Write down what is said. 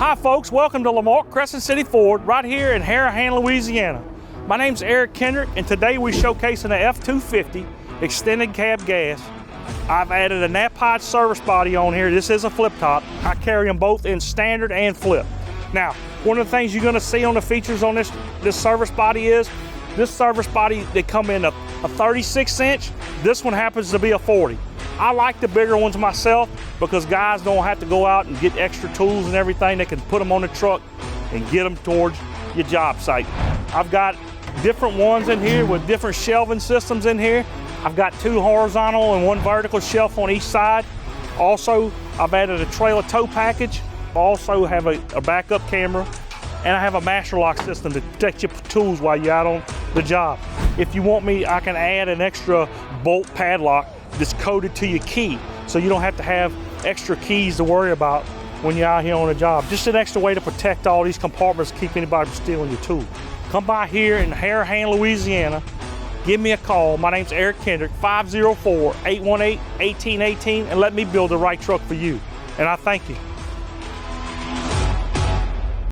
Hi folks, welcome to Lamar Crescent City Ford right here in Harahan, Louisiana. My name's Eric Kendrick and today we're showcasing the F-250 extended cab gas. I've added a Knapheide Service Body on here. This is a flip top. I carry them both in standard and flip. Now, one of the things you're gonna see on the features on this service body is, this service body, they come in a 36 inch. This one happens to be a 40. I like the bigger ones myself because guys don't have to go out and get extra tools and everything. They can put them on the truck and get them towards your job site. I've got different ones in here with different shelving systems in here. I've got 2 horizontal and 1 vertical shelf on each side. Also, I've added a trailer tow package. I also have a backup camera, and I have a master lock system to protect your tools while you're out on the job. If you want me, I can add an extra bolt padlock that's coded to your key, so you don't have to have extra keys to worry about when you're out here on a job. Just an extra way to protect all these compartments, keep anybody from stealing your tool. Come by here in Harahan, Louisiana. Give me a call. My name's Eric Kendrick, 504-818-1818, and let me build the right truck for you. And I thank you.